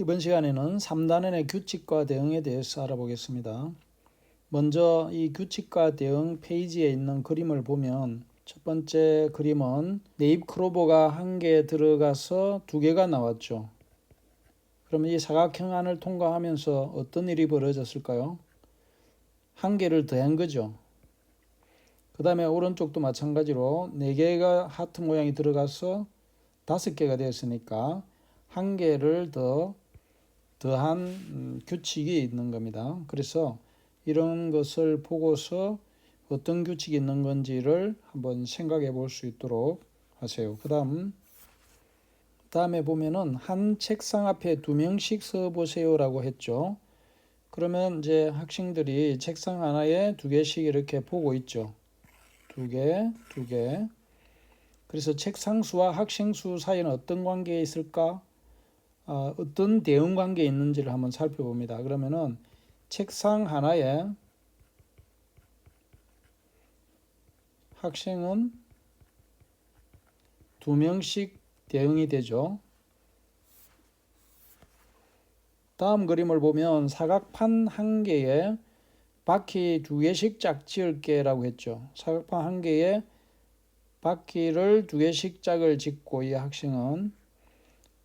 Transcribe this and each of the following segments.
이번 시간에는 3단원의 규칙과 대응에 대해서 알아보겠습니다. 먼저 이 규칙과 대응 페이지에 있는 그림을 보면 첫 번째 그림은 네잎 크로버가 한 개 들어가서 두 개가 나왔죠. 그러면 이 사각형 안을 통과하면서 어떤 일이 벌어졌을까요? 한 개를 더한 거죠. 그 다음에 오른쪽도 마찬가지로 네 개가 하트 모양이 들어가서 5개가 되었으니까 한 개를 더한 규칙이 있는 겁니다. 그래서 이런 것을 보고서 어떤 규칙이 있는 건지를 한번 생각해 볼 수 있도록 하세요. 다음에 보면은 한 책상 앞에 2명씩 서 보세요라고 했죠. 그러면 이제 학생들이 책상 하나에 2개씩 이렇게 보고 있죠. 2개, 2개. 그래서 책상 수와 학생 수 사이는 어떤 관계에 있을까? 어떤 대응 관계에 있는지를 한번 살펴봅니다. 그러면은 책상 하나에 학생은 2명씩 대응이 되죠. 다음 그림을 보면 사각판 한 개에 바퀴 2개씩 짝 지을게 라고 했죠. 사각판 한 개에 바퀴를 2개씩 짝을 짓고 이 학생은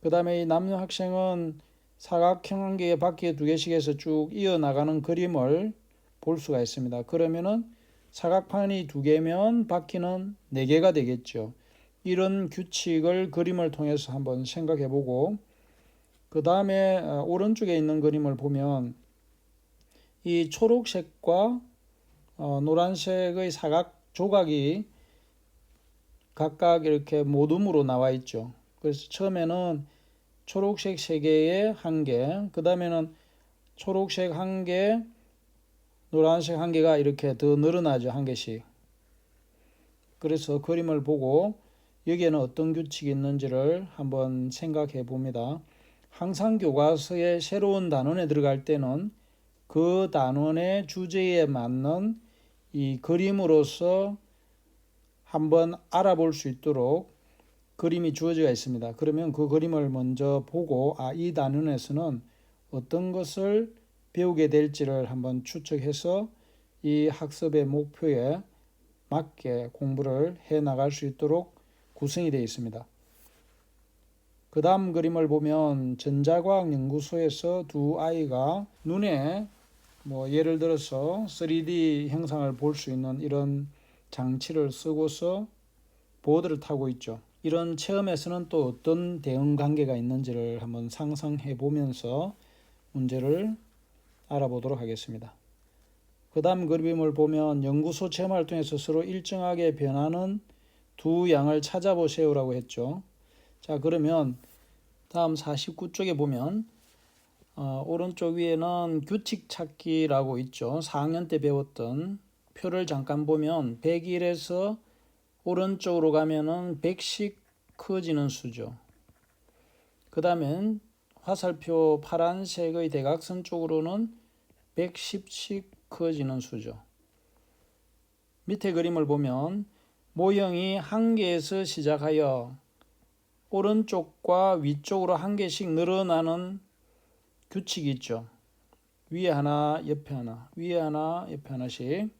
그 다음에 이 남녀 학생은 사각형 한 개에 바퀴 2개씩 해서 쭉 이어나가는 그림을 볼 수가 있습니다. 그러면은 사각판이 2개면 바퀴는 4개가 되겠죠. 이런 규칙을 그림을 통해서 한번 생각해 보고 그 다음에 오른쪽에 있는 그림을 보면 이 초록색과 노란색의 사각 조각이 각각 이렇게 모둠으로 나와 있죠. 그래서 처음에는 초록색 3개에 1개, 그 다음에는 초록색 1개, 노란색 1개가 이렇게 더 늘어나죠. 1개씩. 그래서 그림을 보고 여기에는 어떤 규칙이 있는지를 한번 생각해 봅니다. 항상 교과서에 새로운 단원에 들어갈 때는 그 단원의 주제에 맞는 이 그림으로서 한번 알아볼 수 있도록 그림이 주어져 있습니다. 그러면 그 그림을 먼저 보고 이 단원에서는 어떤 것을 배우게 될지를 한번 추측해서 이 학습의 목표에 맞게 공부를 해 나갈 수 있도록 구성이 되어 있습니다. 그 다음 그림을 보면 전자과학연구소에서 두 아이가 눈에 예를 들어서 3D 형상을 볼 수 있는 이런 장치를 쓰고서 보드를 타고 있죠. 이런 체험에서는 또 어떤 대응 관계가 있는지를 한번 상상해 보면서 문제를 알아보도록 하겠습니다. 그 다음 그림을 보면 연구소 체험을 통해서 서로 일정하게 변하는 두 양을 찾아보세요라고 했죠. 자, 그러면 다음 49쪽에 보면 오른쪽 위에는 규칙 찾기라고 있죠. 4학년 때 배웠던 표를 잠깐 보면 101에서 오른쪽으로 가면은 100씩 커지는 수죠. 그 다음엔 화살표 파란색의 대각선 쪽으로는 110씩 커지는 수죠. 밑에 그림을 보면 모형이 한 개에서 시작하여 오른쪽과 위쪽으로 한 개씩 늘어나는 규칙이 있죠. 위에 하나, 옆에 하나, 위에 하나, 옆에 하나씩.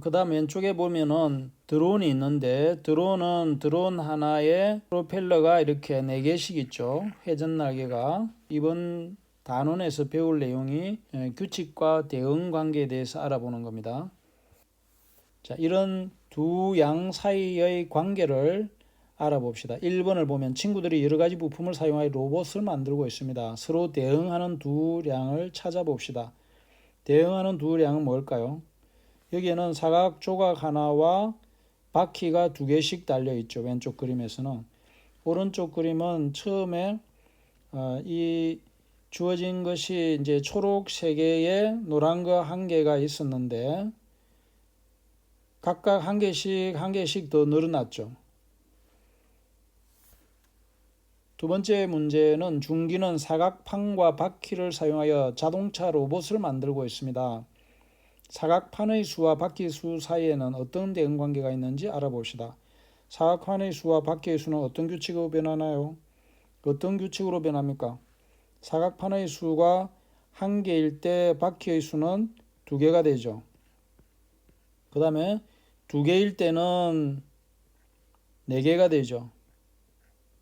그 다음 왼쪽에 보면은 드론이 있는데 드론 하나에 프로펠러가 이렇게 4개씩 있죠. 회전 날개가. 이번 단원에서 배울 내용이 규칙과 대응 관계에 대해서 알아보는 겁니다. 자, 이런 두 양 사이의 관계를 알아봅시다. 1번을 보면 친구들이 여러 가지 부품을 사용하여 로봇을 만들고 있습니다. 서로 대응하는 두 량을 찾아봅시다. 대응하는 두 량은 뭘까요? 여기에는 사각 조각 하나와 바퀴가 2개씩 달려 있죠. 왼쪽 그림에서는. 오른쪽 그림은 처음에 이 주어진 것이 이제 초록 3개에 노란 거 1개가 있었는데 각각 1개씩 더 늘어났죠. 두 번째 문제는 중기는 사각판과 바퀴를 사용하여 자동차 로봇을 만들고 있습니다. 사각판의 수와 바퀴 수 사이에는 어떤 대응 관계가 있는지 알아봅시다. 사각판의 수와 바퀴의 수는 어떤 규칙으로 변하나요? 어떤 규칙으로 변합니까? 사각판의 수가 1개일 때 바퀴의 수는 2개가 되죠. 그 다음에 2개일 때는 4개가 되죠.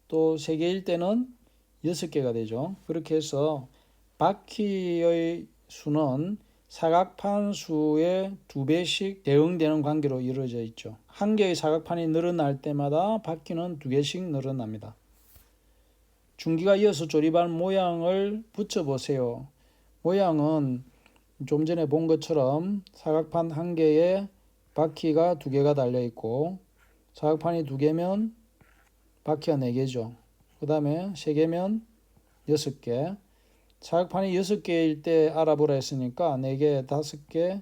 또 3개일 때는 6개가 되죠. 그렇게 해서 바퀴의 수는 사각판 수의 2배씩 대응되는 관계로 이루어져 있죠. 한 개의 사각판이 늘어날 때마다 바퀴는 2개씩 늘어납니다. 중기가 이어서 조립할 모양을 붙여보세요. 모양은 좀 전에 본 것처럼 사각판 한 개에 바퀴가 2개가 달려있고, 사각판이 2개면 바퀴가 4개죠. 그 다음에 3개면 6개. 사각판이 6개일 때 알아보라 했으니까 4개, 5개,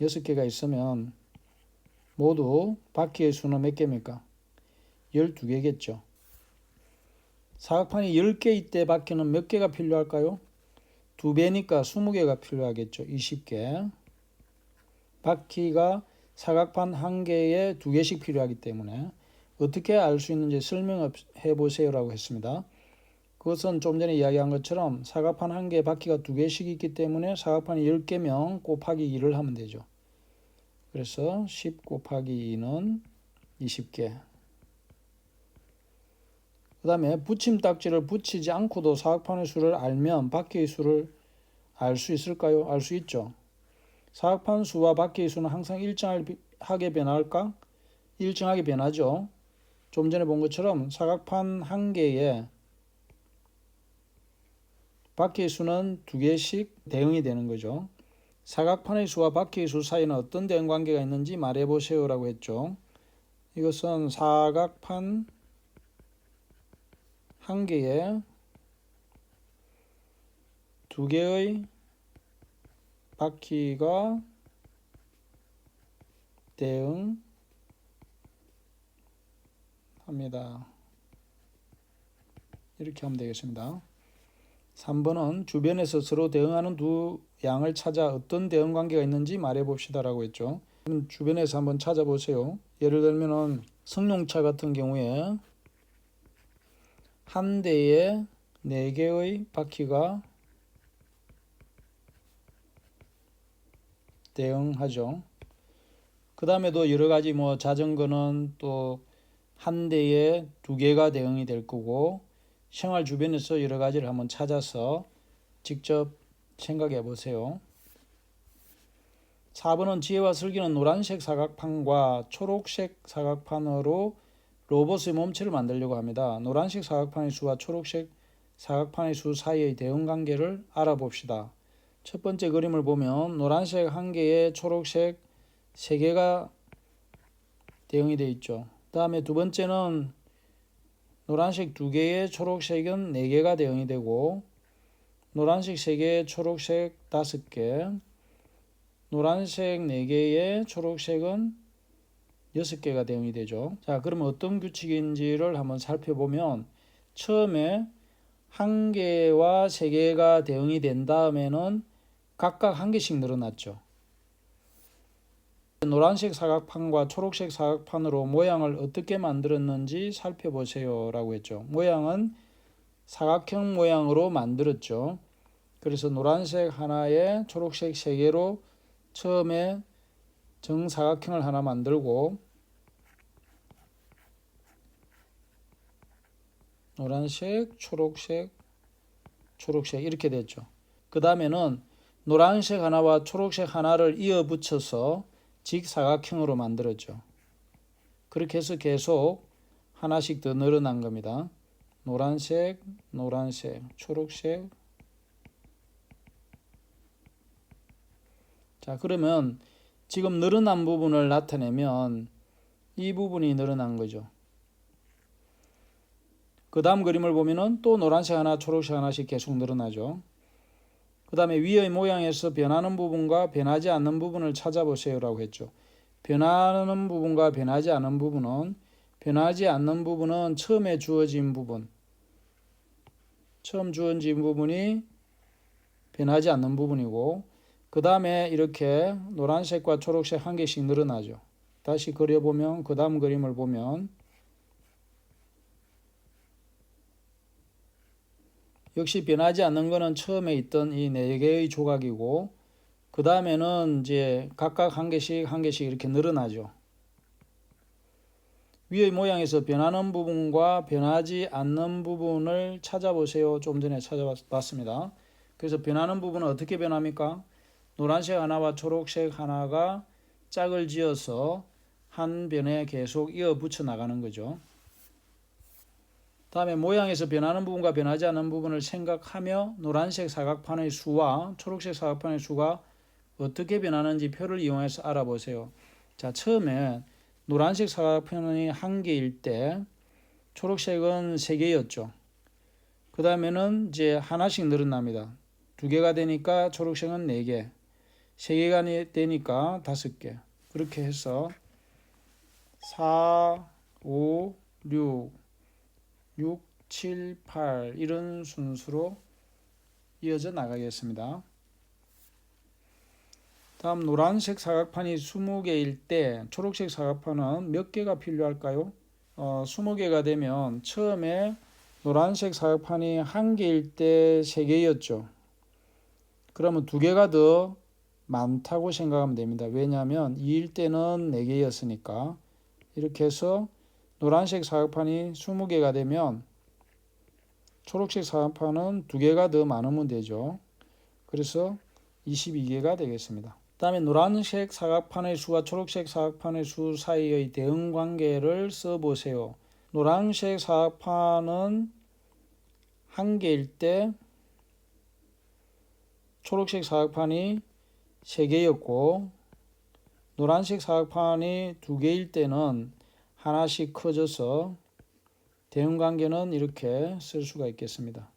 6개가 있으면 모두 바퀴의 수는 몇 개입니까? 12개겠죠. 사각판이 10개일 때 바퀴는 몇 개가 필요할까요? 2배니까 20개가 필요하겠죠. 20개. 바퀴가 사각판 한 개에 2개씩 필요하기 때문에 어떻게 알 수 있는지 설명해 보세요라고 했습니다. 그것은 좀 전에 이야기한 것처럼 사각판 한 개에 바퀴가 2개씩 있기 때문에 사각판이 10개면 곱하기 2를 하면 되죠. 그래서 10 곱하기 2는 20개. 그 다음에 붙임딱지를 붙이지 않고도 사각판의 수를 알면 바퀴의 수를 알 수 있을까요? 알 수 있죠. 사각판 수와 바퀴의 수는 항상 일정하게 변할까? 일정하게 변하죠. 좀 전에 본 것처럼 사각판 한 개에 바퀴의 수는 2개씩 대응이 되는 거죠. 사각판의 수와 바퀴의 수 사이는 어떤 대응 관계가 있는지 말해 보세요라고 했죠. 이것은 사각판 한 개에 2개의 바퀴가 대응합니다. 이렇게 하면 되겠습니다. 3번은 주변에서 서로 대응하는 두 양을 찾아 어떤 대응 관계가 있는지 말해 봅시다라고 했죠. 그럼 주변에서 한번 찾아보세요. 예를 들면은 승용차 같은 경우에 한 대에 4개의 바퀴가 대응하죠. 그 다음에도 여러 가지 자전거는 또 한 대에 2개가 대응이 될 거고, 생활 주변에서 여러 가지를 한번 찾아서 직접 생각해 보세요. 4번은 지혜와 슬기는 노란색 사각판과 초록색 사각판으로 로봇의 몸체를 만들려고 합니다. 노란색 사각판의 수와 초록색 사각판의 수 사이의 대응 관계를 알아봅시다. 첫 번째 그림을 보면 노란색 1개에 초록색 3개가 대응이 되어 있죠. 그 다음에 두 번째는 노란색 2개에 초록색은 4개가 대응이 되고, 노란색 3개에 초록색 5개, 노란색 4개에 초록색은 6개가 대응이 되죠. 자, 그러면 어떤 규칙인지를 한번 살펴보면, 처음에 1개와 3개가 대응이 된 다음에는 각각 1개씩 늘어났죠. 노란색 사각판과 초록색 사각판으로 모양을 어떻게 만들었는지 살펴보세요 라고 했죠. 모양은 사각형 모양으로 만들었죠. 그래서 노란색 하나에 초록색 3개로 처음에 정사각형을 하나 만들고, 노란색, 초록색, 초록색 이렇게 됐죠. 그 다음에는 노란색 하나와 초록색 하나를 이어 붙여서 직사각형으로 만들었죠. 그렇게 해서 계속 하나씩 더 늘어난 겁니다. 노란색, 노란색, 초록색. 자, 그러면 지금 늘어난 부분을 나타내면 이 부분이 늘어난 거죠. 그 다음 그림을 보면은 또 노란색 하나, 초록색 하나씩 계속 늘어나죠. 그 다음에 위의 모양에서 변하는 부분과 변하지 않는 부분을 찾아보세요라고 했죠. 변하는 부분과 변하지 않는 부분은, 변하지 않는 부분은 처음에 주어진 부분, 처음 주어진 부분이 변하지 않는 부분이고, 그 다음에 이렇게 노란색과 초록색 1개씩 늘어나죠. 다시 그려보면, 그 다음 그림을 보면 역시 변하지 않는 거는 처음에 있던 이 4개의 조각이고, 그 다음에는 이제 각각 한 개씩 이렇게 늘어나죠. 위의 모양에서 변하는 부분과 변하지 않는 부분을 찾아보세요. 좀 전에 찾아봤습니다. 그래서 변하는 부분은 어떻게 변합니까? 노란색 하나와 초록색 하나가 짝을 지어서 한 변에 계속 이어 붙여 나가는 거죠. 다음에 모양에서 변하는 부분과 변하지 않는 부분을 생각하며 노란색 사각판의 수와 초록색 사각판의 수가 어떻게 변하는지 표를 이용해서 알아보세요. 자, 처음에 노란색 사각편이 1개일 때 초록색은 3개였죠. 그 다음에는 이제 하나씩 늘어납니다. 2개가 되니까 초록색은 4개, 3개가 되니까 5개. 그렇게 해서 4, 5, 6, 7, 8 이런 순서로 이어져 나가겠습니다. 다음 노란색 사각판이 20개일 때 초록색 사각판은 몇 개가 필요할까요? 20개가 되면 처음에 노란색 사각판이 1개일 때 3개였죠. 그러면 2개가 더 많다고 생각하면 됩니다. 왜냐하면 2일 때는 4개였으니까. 이렇게 해서 노란색 사각판이 20개가 되면 초록색 사각판은 2개가 더 많으면 되죠. 그래서 22개가 되겠습니다. 다음에 노란색 사각판의 수와 초록색 사각판의 수 사이의 대응 관계를 써보세요. 노란색 사각판은 1개일 때 초록색 사각판이 3개였고, 노란색 사각판이 2개일 때는 하나씩 커져서 대응 관계는 이렇게 쓸 수가 있겠습니다.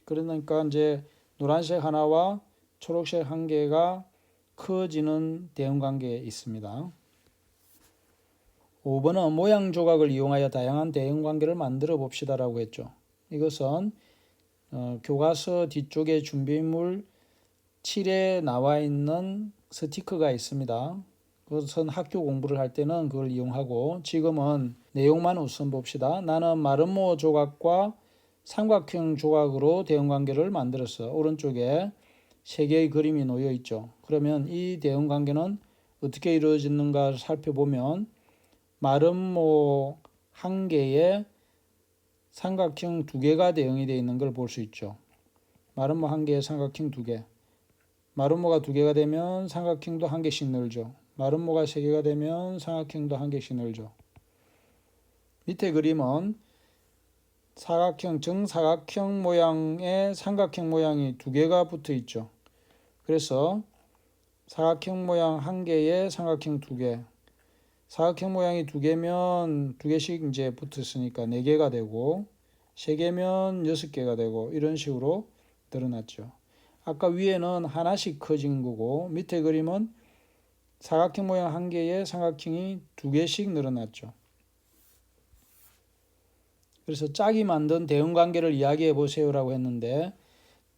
그러니까 이제 노란색 하나와 초록색 1개가 커지는 대응 관계에 있습니다. 5번은 모양 조각을 이용하여 다양한 대응 관계를 만들어 봅시다라고 했죠. 이것은 교과서 뒤쪽에 준비물 7에 나와 있는 스티커가 있습니다. 그것은 학교 공부를 할 때는 그걸 이용하고, 지금은 내용만 우선 봅시다. 나는 마름모 조각과 삼각형 조각으로 대응관계를 만들었어. 오른쪽에 3개의 그림이 놓여 있죠. 그러면 이 대응관계는 어떻게 이루어지는가 살펴보면 마름모 1개에 삼각형 2개가 대응이 되어 있는 걸 볼 수 있죠. 마름모 1개에 삼각형 2개. 마름모가 2개가 되면 삼각형도 1개씩 늘죠. 마름모가 3개가 되면 삼각형도 1개씩 늘죠. 밑에 그림은 사각형, 정사각형 모양의 삼각형 모양이 2개가 붙어 있죠. 그래서 사각형 모양 1개에 삼각형 2개. 사각형 모양이 2개면 2개씩 이제 붙었으니까 4개가 되고, 3개면 6개가 되고, 이런 식으로 늘어났죠. 아까 위에는 하나씩 커진 거고, 밑에 그림은 사각형 모양 1개에 삼각형이 2개씩 늘어났죠. 그래서 짝이 만든 대응관계를 이야기해 보세요라고 했는데,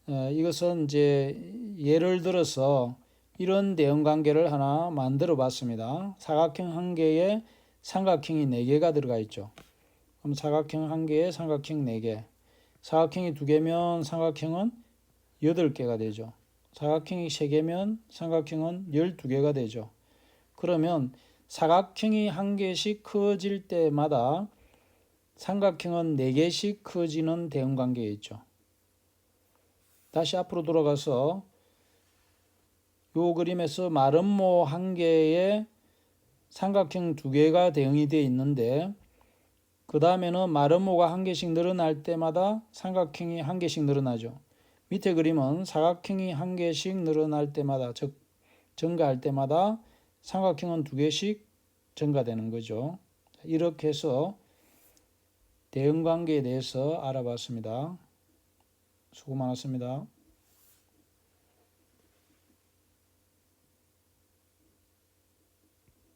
이것은 이제 예를 들어서 이런 대응관계를 하나 만들어 봤습니다. 사각형 1개에 삼각형이 4개가 들어가 있죠. 그럼 사각형 1개에 삼각형 4개. 사각형이 2개면 삼각형은 8개가 되죠. 사각형이 3개면 삼각형은 12개가 되죠. 그러면 사각형이 1개씩 커질 때마다 삼각형은 4개씩 커지는 대응관계에 있죠. 다시 앞으로 돌아가서 이 그림에서 마름모 1개에 삼각형 2개가 대응이 되어 있는데, 그 다음에는 마름모가 1개씩 늘어날 때마다 삼각형이 1개씩 늘어나죠. 밑에 그림은 사각형이 1개씩 늘어날 때마다, 즉 증가할 때마다 삼각형은 2개씩 증가되는 거죠. 이렇게 해서 대응관계에 대해서 알아봤습니다. 수고 많았습니다.